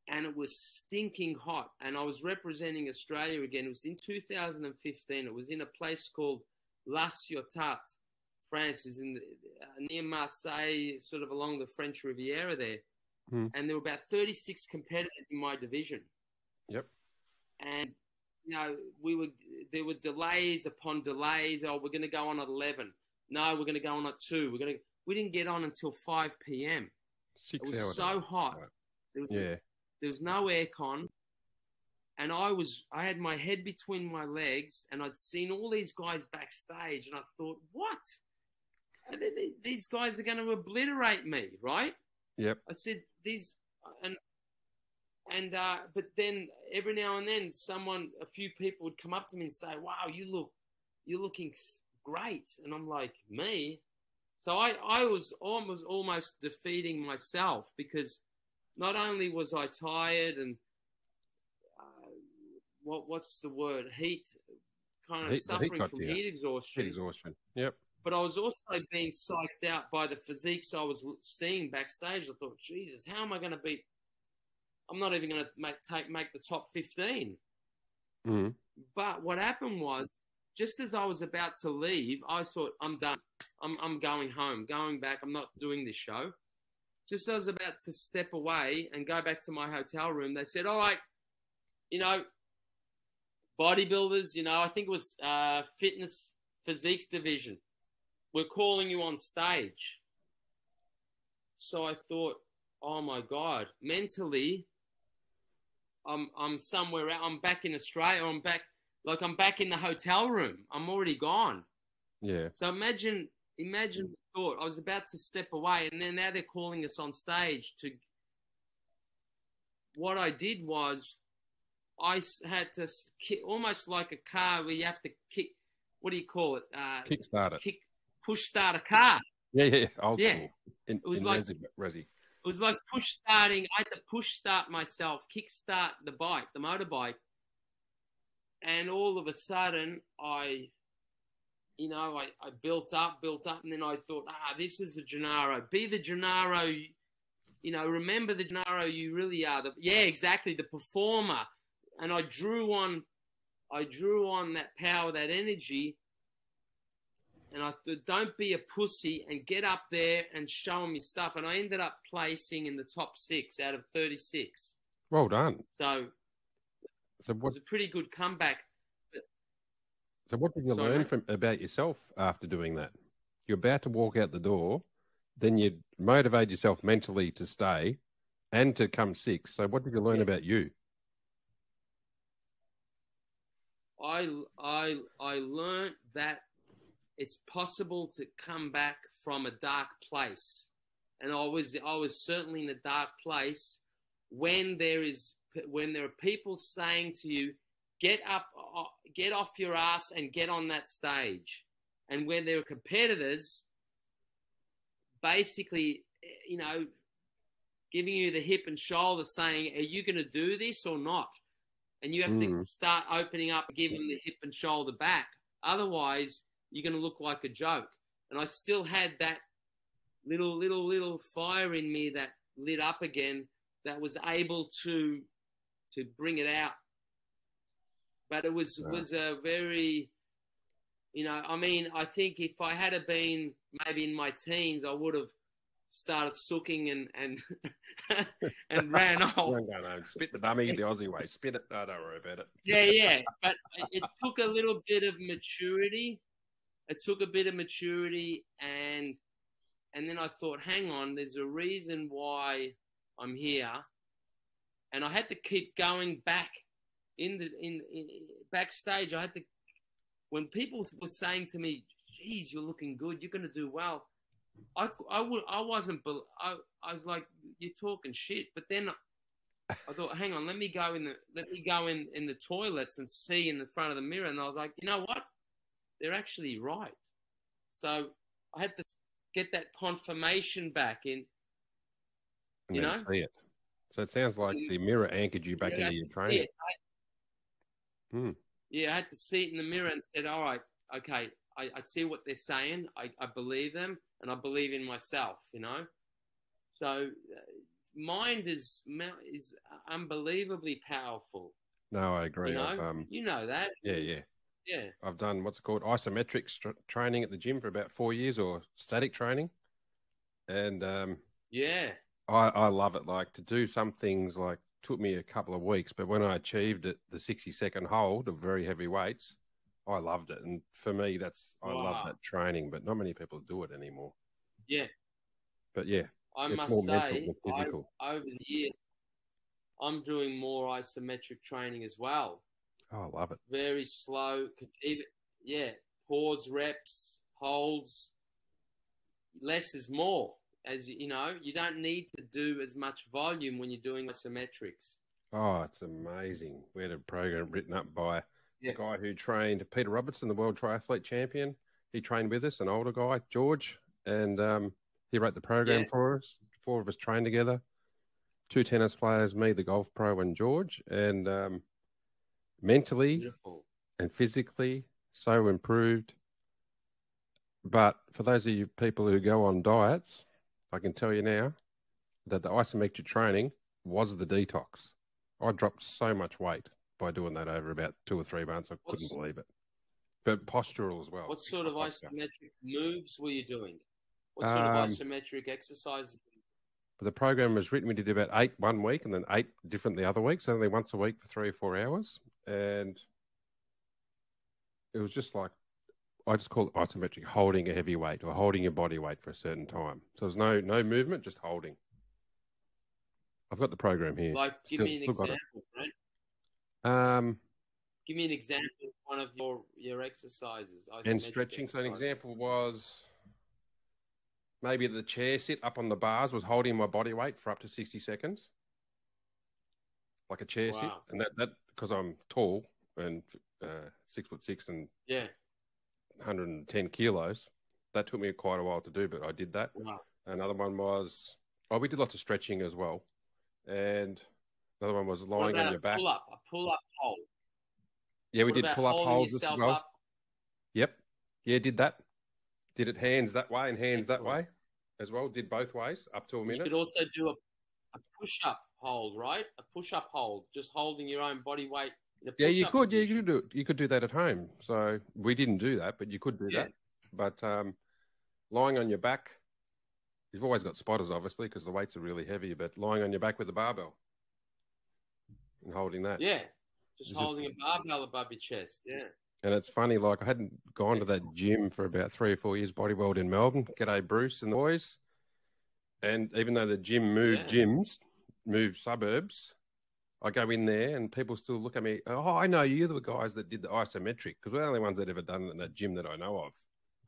Speaker 2: and it was stinking hot. And I was representing Australia again. It was in 2015. It was in a place called La Ciotat, France. It was near Marseille, sort of along the French Riviera there. And there were about 36 competitors in my division.
Speaker 1: Yep.
Speaker 2: And, there were delays upon delays. Oh, we're going to go on at 11. No, we're going to go on at 2. We didn't get on until 5 p.m.
Speaker 1: 6 hours.
Speaker 2: It was so hot.
Speaker 1: Right.
Speaker 2: There was no aircon. And I had my head between my legs, and I'd seen all these guys backstage, and I thought, what? These guys are going to obliterate me, right?
Speaker 1: Yep.
Speaker 2: I said, but then every now and then a few people would come up to me and say, wow, you're looking great. And I'm like, me? So I was almost defeating myself, because not only was I tired and what's the word? Suffering from heat exhaustion.
Speaker 1: Heat exhaustion. Yep.
Speaker 2: But I was also being psyched out by the physiques I was seeing backstage. I thought, Jesus, how am I going to beat? I'm not even going to make the top 15.
Speaker 1: Mm-hmm.
Speaker 2: But what happened was, just as I was about to leave, I thought, I'm done. I'm going home, going back. I'm not doing this show. Just as I was about to step away and go back to my hotel room, they said, all right, bodybuilders, I think it was fitness physique division, we're calling you on stage. So I thought, oh my God, mentally, I'm somewhere out. I'm back in Australia. I'm back in the hotel room. I'm already gone.
Speaker 1: Yeah.
Speaker 2: So imagine the thought. I was about to step away, and then now they're calling us on stage to. What I did was, I had to kick, almost like a car where you have to kick. What do you call it?
Speaker 1: Kickstart it.
Speaker 2: Push start a car.
Speaker 1: Yeah. Old
Speaker 2: Yeah.
Speaker 1: school. It
Speaker 2: was
Speaker 1: in
Speaker 2: like
Speaker 1: Resi.
Speaker 2: It was like push starting. I had to push start myself, kick start the motorbike. And all of a sudden, I built up, and then I thought, this is the Gennaro. Be the Gennaro, remember the Gennaro you really are. Exactly, the performer. And I drew on that power, that energy. And I thought, don't be a pussy and get up there and show them your stuff. And I ended up placing in the top 6 out of 36.
Speaker 1: Well done.
Speaker 2: So it was a pretty good comeback.
Speaker 1: So what did you learn about yourself after doing that? You're about to walk out the door, then you motivate yourself mentally to stay and to come 6. So what did you learn about you?
Speaker 2: I learned that it's possible to come back from a dark place. And I was certainly in a dark place when there are people saying to you, get off your ass and get on that stage. And when there are competitors basically, giving you the hip and shoulder saying, are you going to do this or not? And you have to start opening up and giving the hip and shoulder back. Otherwise, you're going to look like a joke. And I still had that little fire in me that lit up again, that was able to bring it out. But it was a very, I think if I had been maybe in my teens, I would have started sooking and and ran off.
Speaker 1: No, spit the dummy the Aussie way. Spit it. No, don't worry about it.
Speaker 2: Yeah. But it took a little bit of maturity. And And then I thought, hang on, there's a reason why I'm here. And I had to keep going back in backstage. I had to, when people were saying to me, geez, you're looking good, you're going to do well. I was like, you're talking shit. But then I thought, hang on, let me go in the toilets and see in the front of the mirror. And I was like, you know what? They're actually right. So I had to get that confirmation back in.
Speaker 1: And you know, see it. So it sounds like the mirror anchored you back into your training.
Speaker 2: Yeah, I had to see it in the mirror and said, all right, okay, I see what they're saying. I believe them, and I believe in myself, you know. So mind is unbelievably powerful.
Speaker 1: No, I agree.
Speaker 2: You know, you know that.
Speaker 1: Yeah.
Speaker 2: Yeah.
Speaker 1: I've done what's it called, isometric training at the gym for about 4 years, or static training. And
Speaker 2: yeah,
Speaker 1: I love it. Like, to do some things, like, took me a couple of weeks, but when I achieved it, the 60-second hold of very heavy weights, I loved it. And for me, I love that training, but not many people do it anymore.
Speaker 2: Yeah.
Speaker 1: But yeah,
Speaker 2: I
Speaker 1: it's
Speaker 2: must
Speaker 1: more
Speaker 2: say,
Speaker 1: mental than physical.
Speaker 2: over the years, I'm doing more isometric training as well.
Speaker 1: Oh, I love it.
Speaker 2: Very slow. Pause, reps, holds. Less is more. As you know, you don't need to do as much volume when you're doing isometrics.
Speaker 1: Oh, it's amazing. We had a program written up by a guy who trained Peter Robertson, the world triathlete champion. He trained with us, an older guy, George, and he wrote the program for us. 4 of us trained together. 2 tennis players, me, the golf pro, and George. And mentally and physically, so improved. But for those of you people who go on diets, I can tell you now that the isometric training was the detox. I dropped so much weight by doing that over about 2 or 3 months. I couldn't believe it. But postural as well.
Speaker 2: What sort of isometric moves were you doing? What sort of isometric exercises?
Speaker 1: The program was written, we did about 8 one week and then 8 different the other week, so only once a week for 3 or 4 hours. And it was just like, I just call it isometric, holding a heavy weight or holding your body weight for a certain time. So there's no movement, just holding. I've got the program here.
Speaker 2: Like, give me an example, right? Give me an example of one of your exercises.
Speaker 1: And stretching. So an example was maybe the chair sit up on the bars was holding my body weight for up to 60 seconds. Like a chair sit. And that because I'm tall and 6'6" and 110 kilos. That took me quite a while to do, but I did that.
Speaker 2: Wow.
Speaker 1: Another one was, we did lots of stretching as well. And another one was lying on your back.
Speaker 2: A pull-up hold.
Speaker 1: Yeah, we did pull-up holds as well. Up? Yep. Yeah, did that. Did it hands that way and hands that way as well. Did both ways up to a minute.
Speaker 2: You could also do a push-up hold, right? A push-up hold, just holding your own body weight.
Speaker 1: Yeah, you could. Position. Yeah, you could do it. You could do that at home. So we didn't do that, but you could do that. But lying on your back, you've always got spotters, obviously, because the weights are really heavy. But lying on your back with a barbell and holding that.
Speaker 2: Yeah, just holding a barbell above your chest. Yeah.
Speaker 1: And it's funny, like I hadn't gone to that gym for about 3 or 4 years, Bodyworld in Melbourne. G'day, Bruce and the boys. And even though the gym moved suburbs, I go in there and people still look at me, oh, I know you're the guys that did the isometric, because we're the only ones that ever done it in that gym that I know of.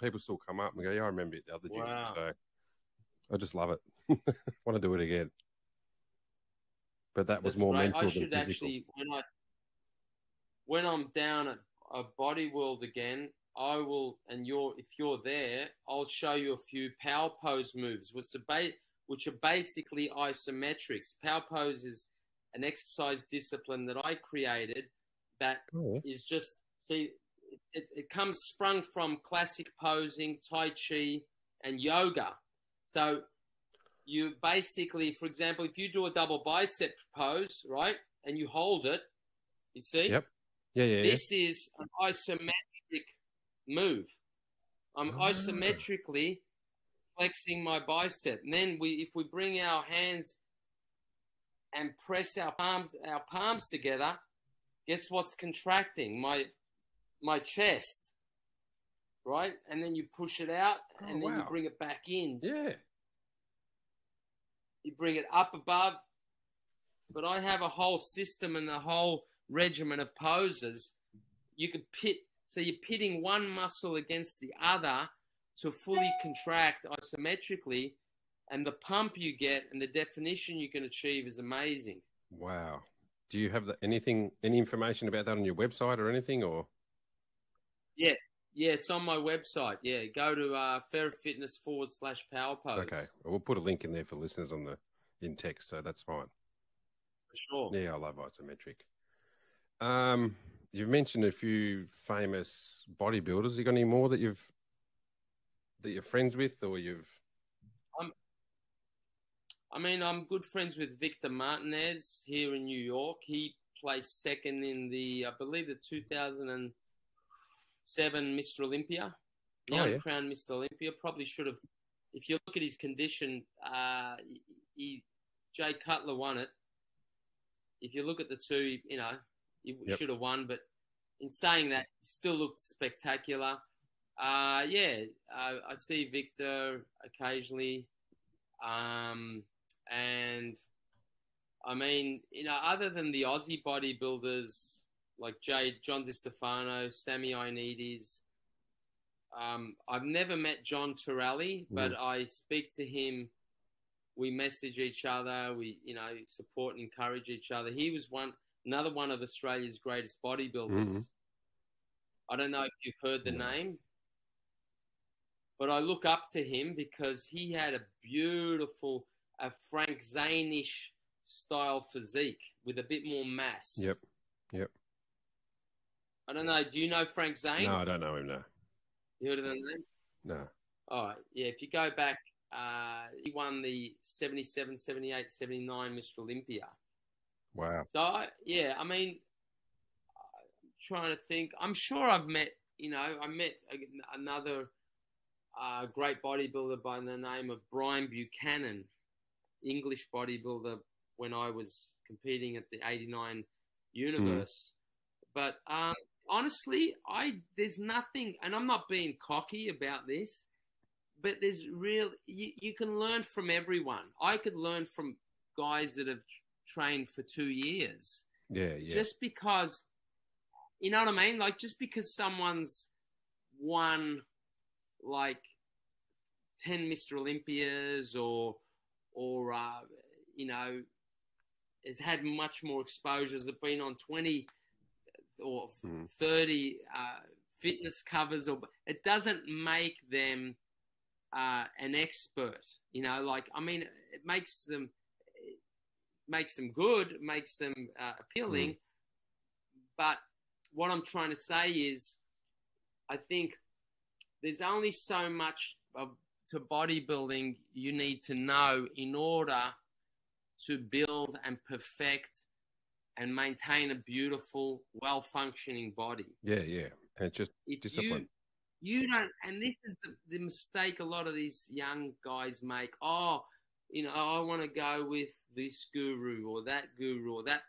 Speaker 1: People still come up and go, yeah, I remember the other gym. So I just love it. Want to do it again. But that was more mental than physical.
Speaker 2: Actually, when I'm down at a Body World again, I will, and if you're there, I'll show you a few power pose moves, which are basically isometrics. Power pose is an exercise discipline that I created that is just, it comes sprung from classic posing, Tai Chi, and yoga. So you basically, for example, if you do a double bicep pose, right, and you hold it, you see?
Speaker 1: Yep. Yeah.
Speaker 2: This is an isometric move. I'm isometrically flexing my bicep. And then if we bring our hands and press our palms together, guess what's contracting? My chest. right? And then you push it out, and then you bring it back in.
Speaker 1: Yeah.
Speaker 2: You bring it up above. But I have a whole system and a whole regimen of poses. You could pit, so you're pitting one muscle against the other to fully contract isometrically, and the pump you get and the definition you can achieve is amazing.
Speaker 1: Wow. Do you have any information about that on your website or anything, or?
Speaker 2: Yeah, it's on my website. Yeah, go to Ferra.Fitness/power pose.
Speaker 1: Okay, we'll put a link in there for listeners in text, so that's fine.
Speaker 2: For sure.
Speaker 1: Yeah, I love isometric. You've mentioned a few famous bodybuilders. You got any more that you're friends with, or you've?
Speaker 2: I'm good friends with Victor Martinez here in New York. He placed second in I believe the 2007 Mr. Olympia. The uncrowned Mr. Olympia. Probably should have. If you look at his condition, Jay Cutler won it. If you look at the two, he should have won. But in saying that, he still looked spectacular. I see Victor occasionally. And I mean, other than the Aussie bodybuilders like John Stefano, Sammy Ioannidis, I've never met John Torelli, but I speak to him. We message each other. We, support and encourage each other. He was another one of Australia's greatest bodybuilders. I don't know if you've heard the name, but I look up to him because he had a beautiful, Frank Zane-ish style physique with a bit more mass.
Speaker 1: Yep.
Speaker 2: I don't know. Do you know Frank Zane?
Speaker 1: No, I don't know him, no.
Speaker 2: You heard of the name?
Speaker 1: No.
Speaker 2: All right. Yeah, if you go back, he won the 77, 78, 79 Mr. Olympia.
Speaker 1: Wow.
Speaker 2: So, I'm trying to think. I'm sure I've met, I met another great bodybuilder by the name of Brian Buchanan, English bodybuilder, when I was competing at the 89 Universe. But honestly, there's nothing, and I'm not being cocky about this, but there's you can learn from everyone. I could learn from guys that have trained for 2 years.
Speaker 1: Yeah.
Speaker 2: Just because, you know what I mean? Like, just because someone's won, like, 10 Mr. Olympias or has had much more exposures, have been on 20 or 30 fitness covers, it doesn't make them an expert. It makes them good, it makes them appealing. But what I'm trying to say is, I think there's only so much to bodybuilding you need to know in order to build and perfect and maintain a beautiful, well-functioning body.
Speaker 1: Yeah. And just discipline.
Speaker 2: You don't, and this is the mistake a lot of these young guys make. I want to go with this guru or that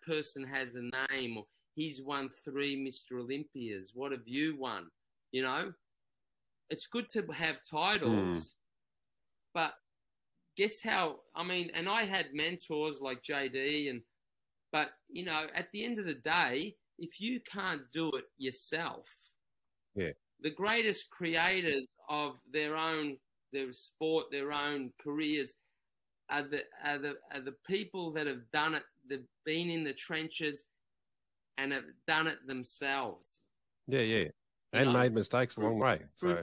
Speaker 2: person has a name, or he's won 3 Mr. Olympias. What have you won? It's good to have titles, but guess how? And I had mentors like JD, but at the end of the day, if you can't do it yourself, the greatest creators of their sport, their own careers, are the people that have done it. They've been in the trenches and have done it themselves.
Speaker 1: Yeah. And made mistakes along the way.
Speaker 2: Through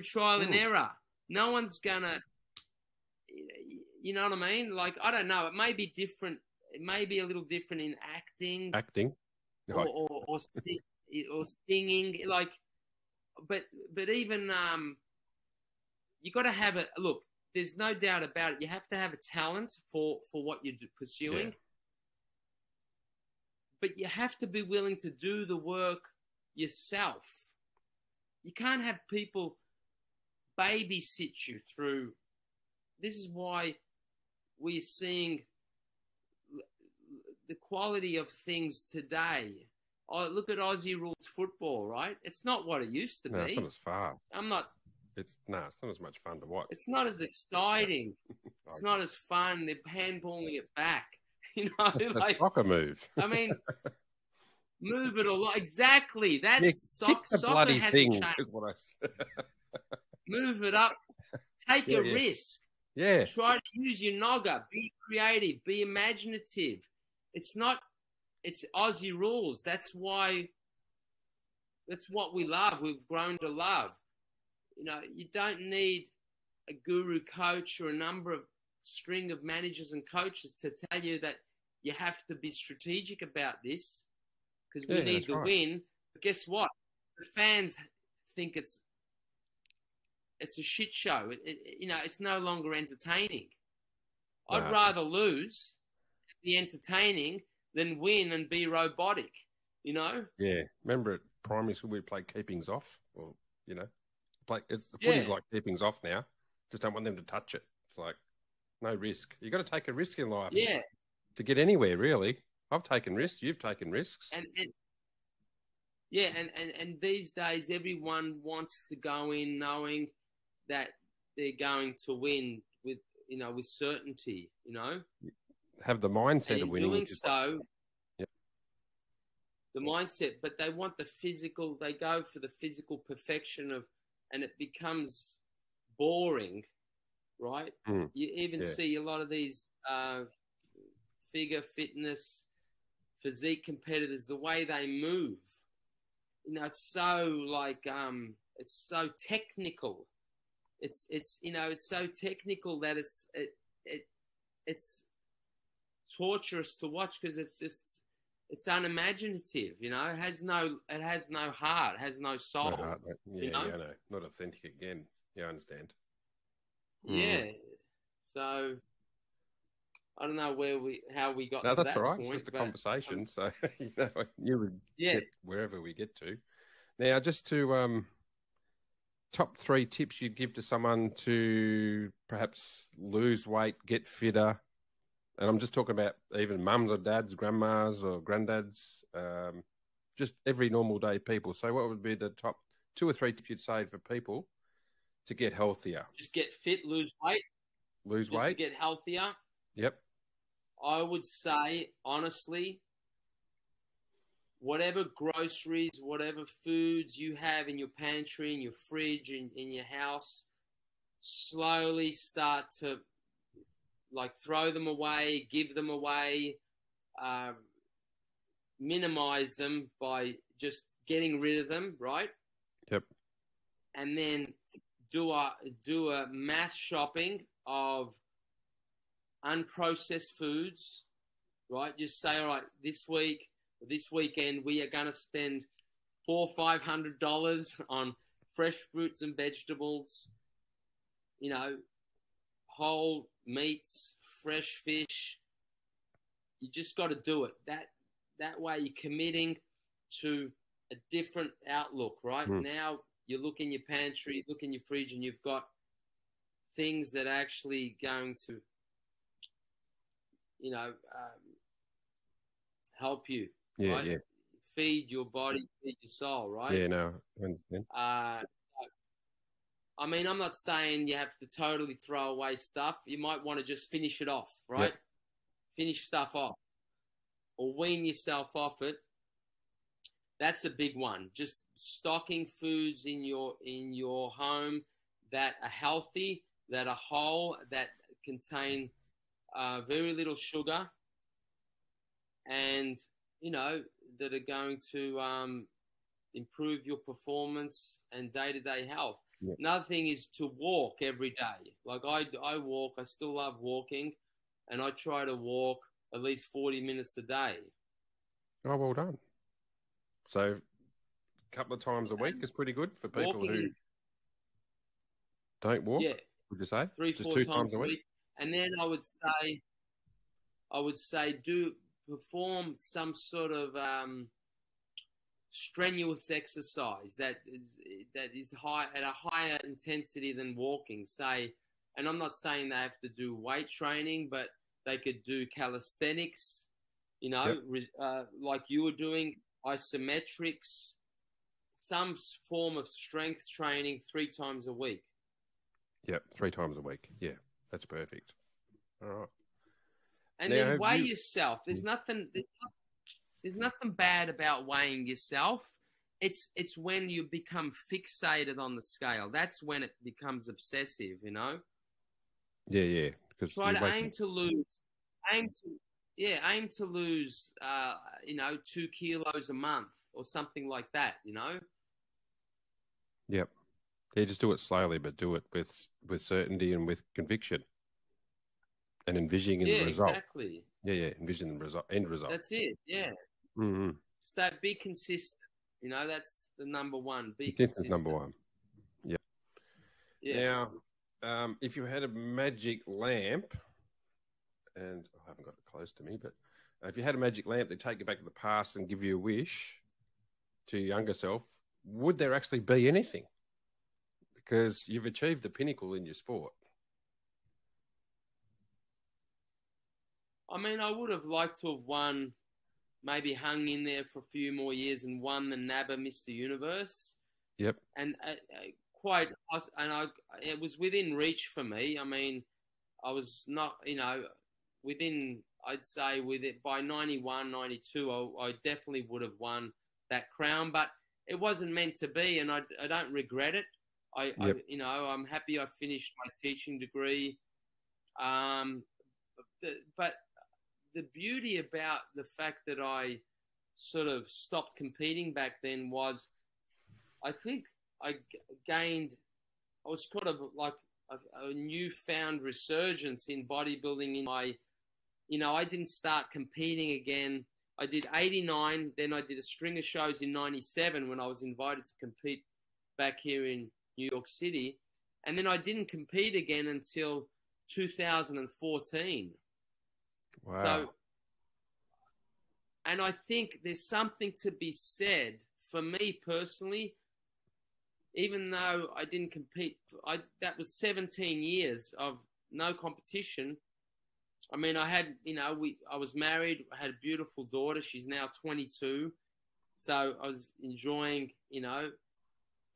Speaker 2: trial and error. No one's gonna, you know what I mean? Like, I don't know. It may be different. It may be a little different in acting, or singing. Like, but even you got to have it. Look, there's no doubt about it. You have to have a talent for what you're pursuing, but you have to be willing to do the work yourself. You can't have people babysit you through. This is why we're seeing the quality of things today. Oh, look at Aussie rules football, right? It's not what it used to
Speaker 1: No,
Speaker 2: be.
Speaker 1: it's not as far.
Speaker 2: I'm not.
Speaker 1: It's not as much fun to watch.
Speaker 2: It's not as exciting. It's not as fun. They're handballing it back. You know,
Speaker 1: That's
Speaker 2: like
Speaker 1: soccer move.
Speaker 2: I mean, move it a lot. Exactly. That's
Speaker 1: Kick the
Speaker 2: soccer
Speaker 1: bloody
Speaker 2: hasn't
Speaker 1: thing.
Speaker 2: changed.
Speaker 1: Is what I said.
Speaker 2: Move it up. Take a risk.
Speaker 1: Yeah.
Speaker 2: Try to use your noggin. Be creative. Be imaginative. It's Aussie rules. That's what we love. We've grown to love. You know, you don't need a guru coach or a string of managers and coaches to tell you that you have to be strategic about this because we need the win. But guess what? The fans think it's a shit show. It's no longer entertaining. I'd rather lose, be entertaining, than win and be robotic. You know?
Speaker 1: Yeah. Remember at primary school we played keepings off, or footy's like keepings off now. Just don't want them to touch it. It's like no risk. You got to take a risk in life.
Speaker 2: Yeah.
Speaker 1: To get anywhere, really. I've taken risks. You've taken risks.
Speaker 2: And these days everyone wants to go in knowing that they're going to win with certainty,
Speaker 1: Have the mindset of winning.
Speaker 2: Doing so, the mindset, but they want the physical, they go for the physical perfection and it becomes boring, right? You even see a lot of these figure fitness, physique competitors, the way they move, it's so it's so technical. It's so technical that it's torturous to watch because it's unimaginative. It has no heart, it has no soul.
Speaker 1: No heart, I know. Not authentic again. Yeah, I understand.
Speaker 2: Yeah. So I don't know how we got to that point. No,
Speaker 1: that's all right. It's just a conversation. So you would get wherever we get to. Now, just to top 3 tips you'd give to someone to perhaps lose weight, get fitter, and I'm just talking about even mums or dads, grandmas or granddads, just every normal day people. So what would be the top 2 or 3 tips you'd say for people to get healthier?
Speaker 2: Just get fit, lose weight.
Speaker 1: Lose weight.
Speaker 2: To get healthier.
Speaker 1: Yep.
Speaker 2: I would say, honestly, whatever groceries, whatever foods you have in your pantry, in your fridge, in your house, slowly start to throw them away, give them away, minimize them by just getting rid of them, right?
Speaker 1: Yep.
Speaker 2: And then do a mass shopping of unprocessed foods, right? Just say, all right, this weekend, we are going to spend $400-500 on fresh fruits and vegetables, whole meats, fresh fish. You just got to do it. That way you're committing to a different outlook, right? Now you look in your pantry, look in your fridge, and you've got things that are actually going to, help you.
Speaker 1: Yeah,
Speaker 2: right?
Speaker 1: yeah.
Speaker 2: Feed your body, feed your soul, right?
Speaker 1: Yeah, no, I understand.
Speaker 2: I'm not saying you have to totally throw away stuff. You might want to just finish it off, right?
Speaker 1: Yep.
Speaker 2: Finish stuff off or wean yourself off it. That's a big one. Just stocking foods in your home that are healthy, that are whole, that contain very little sugar, and that are going to improve your performance and day-to-day health.
Speaker 1: Yep.
Speaker 2: Another thing is to walk every day. Like I walk, I still love walking, and I try to walk at least 40 minutes a day.
Speaker 1: Oh, well done. So a couple of times a week is pretty good for people who don't walk, would you say?
Speaker 2: 3-4 times a week. And then I would say do perform some sort of strenuous exercise that is high at a higher intensity than walking. And I'm not saying they have to do weight training, but they could do calisthenics, like you were doing, isometrics, some form of strength training 3 times a week.
Speaker 1: Yep, 3 times a week. Yeah, that's perfect. All right.
Speaker 2: And
Speaker 1: Now,
Speaker 2: then weigh yourself. There's nothing bad about weighing yourself. It's when you become fixated on the scale. That's when it becomes obsessive, you know?
Speaker 1: Yeah. Because
Speaker 2: try to aim to lose 2 kilos a month or something like that, you know?
Speaker 1: Yep. Yeah, just do it slowly, but do it with certainty and with conviction. And envisioning the result.
Speaker 2: Exactly.
Speaker 1: Yeah, envision the end result.
Speaker 2: That's it, yeah.
Speaker 1: Mm-hmm.
Speaker 2: Be consistent. You know, that's the number one. Be
Speaker 1: consistent.
Speaker 2: consistent.
Speaker 1: Number one. Yep.
Speaker 2: Yeah.
Speaker 1: Now, if you had a magic lamp, and I haven't got it close to me, but if you had a magic lamp to take you back to the past and give you a wish to your younger self, would there actually be anything? Because you've achieved the pinnacle in your sport.
Speaker 2: I mean, I would have liked to have won, maybe hung in there for a few more years and won the NABBA Mr. Universe.
Speaker 1: Yep.
Speaker 2: And it was within reach for me. I mean, I was not, I'd say by 91, 92, I definitely would have won that crown, but it wasn't meant to be, and I don't regret it. I'm happy I finished my teaching degree. But the beauty about the fact that I sort of stopped competing back then was, I think I was kind of like a newfound resurgence in bodybuilding. I didn't start competing again. I did 89, then I did a string of shows in 97 when I was invited to compete back here in New York City. And then I didn't compete again until 2014.
Speaker 1: Wow.
Speaker 2: So, and I think there's something to be said for me personally, even though I didn't compete, that was 17 years of no competition. I mean, I had, I was married, I had a beautiful daughter. She's now 22. So I was enjoying,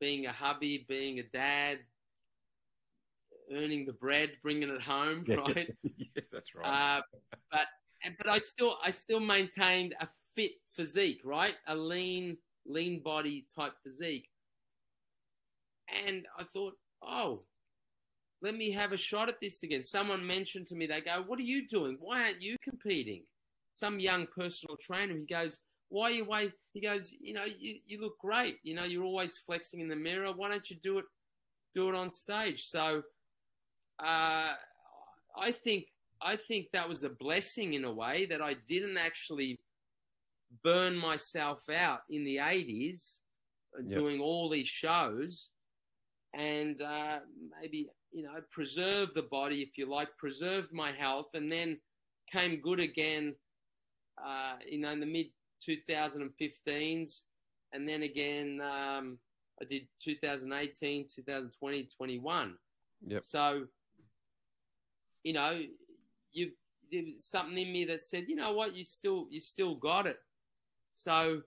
Speaker 2: being a hubby, being a dad, earning the bread, bringing it home, right?
Speaker 1: Yeah, that's right.
Speaker 2: But I still maintained a fit physique, right? A lean body type physique. And I thought, let me have a shot at this again. Someone mentioned to me, they go, "What are you doing? Why aren't you competing?" Some young personal trainer, he goes, "Why are you waiting?" He goes, you look great. You're always flexing in the mirror. Why don't you do it on stage? So I think that was a blessing in a way, that I didn't actually burn myself out in the 80s doing all these shows, and maybe, preserve the body, if you like, preserve my health, and then came good again, in the mid 2015s, and then again, I did 2018, 2020, 21.
Speaker 1: Yep.
Speaker 2: So, there's something in me that said, you know what, you still got it. So,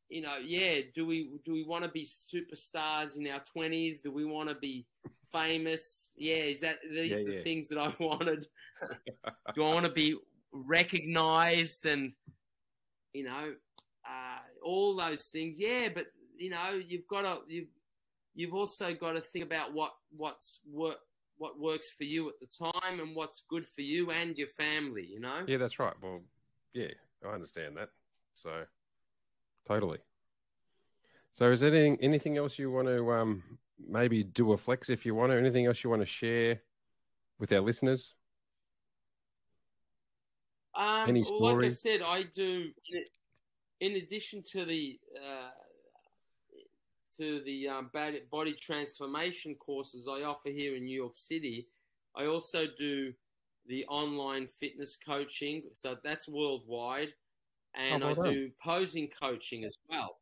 Speaker 2: do we want to be superstars in our 20s? Do we want to be famous? Yeah, these the things that I wanted? Do I want to be recognized and, all those things? Yeah, but you've also got to think about what works for you at the time and what's good for you and your family,
Speaker 1: Yeah, that's right. Well, yeah, I understand that. So, totally. So, is there anything else you want to maybe do a flex if you want to? Anything else you want to share with our listeners? Any story?
Speaker 2: Like I said, I do. In addition to the body transformation courses I offer here in New York City, I also do the online fitness coaching. So that's worldwide. And I do posing coaching as well.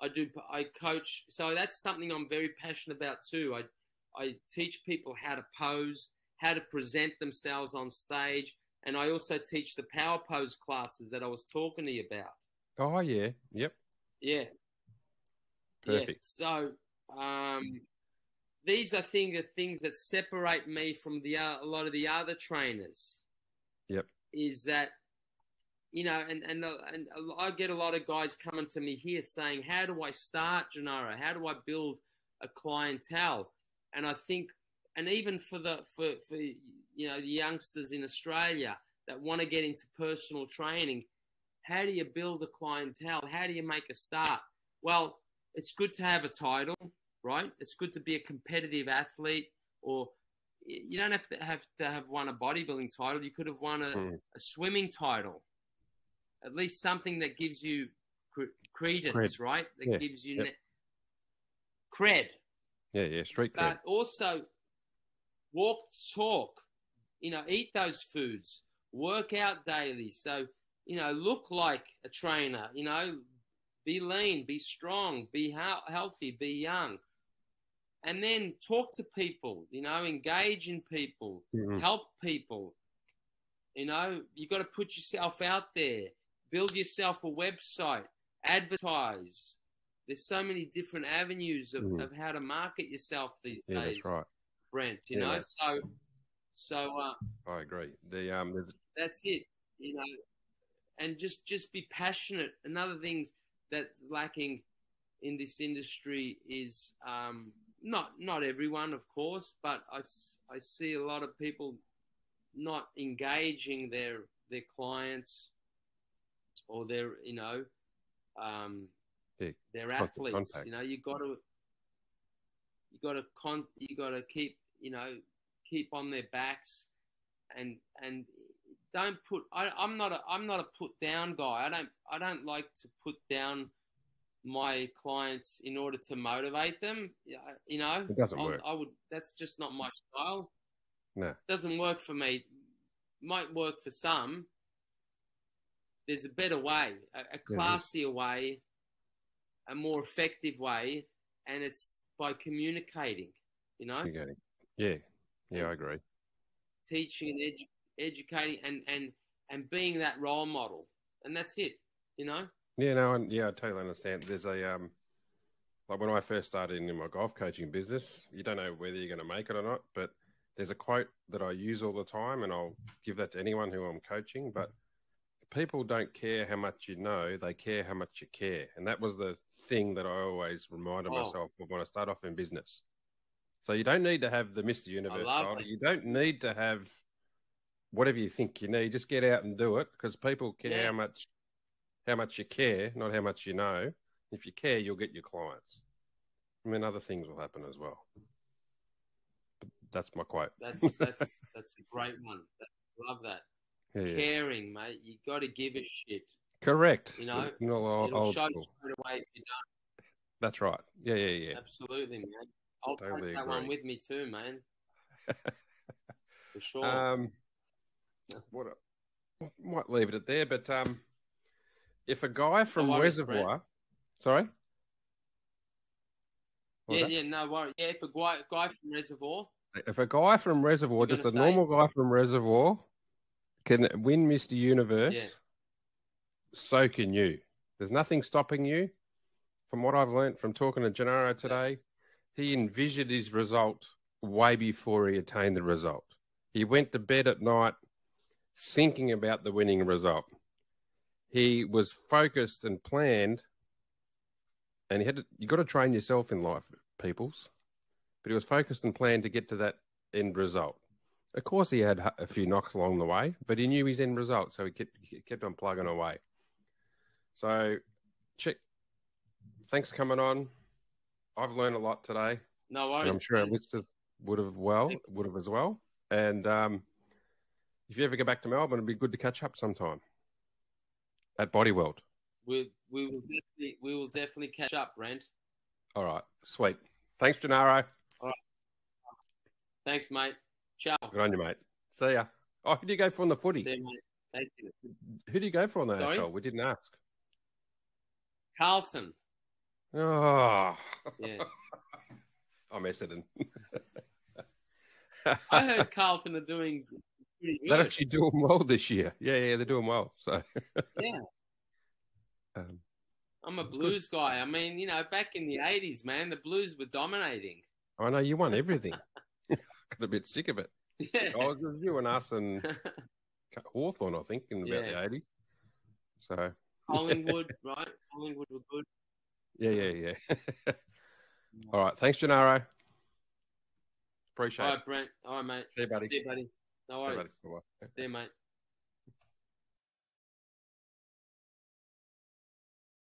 Speaker 2: I coach. So that's something I'm very passionate about too. I teach people how to pose, how to present themselves on stage. And I also teach the power pose classes that I was talking to you about.
Speaker 1: Oh, yeah. Yep.
Speaker 2: Yeah.
Speaker 1: Perfect.
Speaker 2: Yeah. So these are things that separate me from a lot of the other trainers.
Speaker 1: Yep.
Speaker 2: Is that, and I get a lot of guys coming to me here saying, "How do I start, Gennaro? How do I build a clientele?" And I think, and even for the youngsters in Australia that want to get into personal training, how do you build a clientele? How do you make a start? Well, it's good to have a title, right? It's good to be a competitive athlete, or you don't have to have won a bodybuilding title. You could have won a swimming title. At least something that gives you credence, right? That gives you cred.
Speaker 1: Yeah, street cred.
Speaker 2: But also walk, talk, eat those foods, work out daily. So, look like a trainer, be lean, be strong, be healthy, be young. And then talk to people, engage in people, help people. You got to put yourself out there, build yourself a website, advertise. There's so many different avenues of how to market yourself these days.
Speaker 1: That's right.
Speaker 2: Brent, so
Speaker 1: I agree.
Speaker 2: That's it, and just be passionate. Another thing that's lacking in this industry is not everyone, of course, but I see a lot of people not engaging their clients or their their athletes.
Speaker 1: Contact.
Speaker 2: You got to keep on their backs and don't put. I'm not a put down guy. I don't like to put down my clients in order to motivate them.
Speaker 1: It doesn't work.
Speaker 2: That's just not my style.
Speaker 1: No,
Speaker 2: it doesn't work for me. Might work for some. There's a better way, a classier way, a more effective way, and it's by communicating.
Speaker 1: Communicating. Yeah, I agree.
Speaker 2: Teaching and educating and being that role model, and that's it.
Speaker 1: Yeah, no, I totally understand. There's a like when I first started in my golf coaching business, you don't know whether you're going to make it or not, but there's a quote that I use all the time, and I'll give that to anyone who I'm coaching. But people don't care how much you know; they care how much you care, and that was the thing that I always reminded myself of when I start off in business. So you don't need to have the Mr. Universe title. You don't need to have whatever you think you need. Just get out and do it, because people care how much you care, not how much you know. If you care, you'll get your clients. I mean, other things will happen as well. But that's my quote.
Speaker 2: That's a great one. Love that. Yeah. Caring, mate. You got to give a shit.
Speaker 1: Correct.
Speaker 2: It'll show straight away if you don't.
Speaker 1: That's right. Yeah.
Speaker 2: Absolutely, man. I'll take that one with me too, man. For sure.
Speaker 1: Might leave it at there, but if a guy from Reservoir,
Speaker 2: Brent.
Speaker 1: Sorry.
Speaker 2: No worries. Yeah, if a guy from Reservoir.
Speaker 1: If a guy from Reservoir, just a normal guy from Reservoir, can win Mr. Universe, so can you. There's nothing stopping you. From what I've learned from talking to Gennaro today, he envisioned his result way before he attained the result. He went to bed at night thinking about the winning result. He was focused and planned, and you got to train yourself in life, peoples. But he was focused and planned to get to that end result. Of course, he had a few knocks along the way, but he knew his end result, so he kept on plugging away. So, thanks for coming on. I've learned a lot today.
Speaker 2: No worries.
Speaker 1: And I'm sure our listeners would have as well. And if you ever go back to Melbourne, it'd be good to catch up sometime at Body World.
Speaker 2: We will definitely catch up, Brent.
Speaker 1: All right, sweet. Thanks, Gennaro.
Speaker 2: All right. Thanks, mate. Ciao.
Speaker 1: Good on you, mate. See ya. Oh, who do you go for on the footy?
Speaker 2: See you, mate. Thank you.
Speaker 1: Who do you go for on the AFL? We didn't ask.
Speaker 2: Carlton.
Speaker 1: Oh.
Speaker 2: Yeah.
Speaker 1: I'm Essendon.
Speaker 2: I heard Carlton are doing pretty good.
Speaker 1: They're actually doing well this year. Yeah, they're doing well. So.
Speaker 2: Yeah. I'm a Blues guy. I mean, you know, back in the 80s, man, the Blues were dominating.
Speaker 1: I know you won everything. Got a bit sick of it.
Speaker 2: Yeah.
Speaker 1: Oh, it was you and us and Hawthorn, I think, in about the 80s. So
Speaker 2: Collingwood, right? Collingwood were good.
Speaker 1: Yeah. All right. Thanks, Gennaro. Appreciate it.
Speaker 2: All right, Brent. All right, mate.
Speaker 1: See you, buddy.
Speaker 2: No worries.
Speaker 1: See you, buddy.
Speaker 2: See you, mate.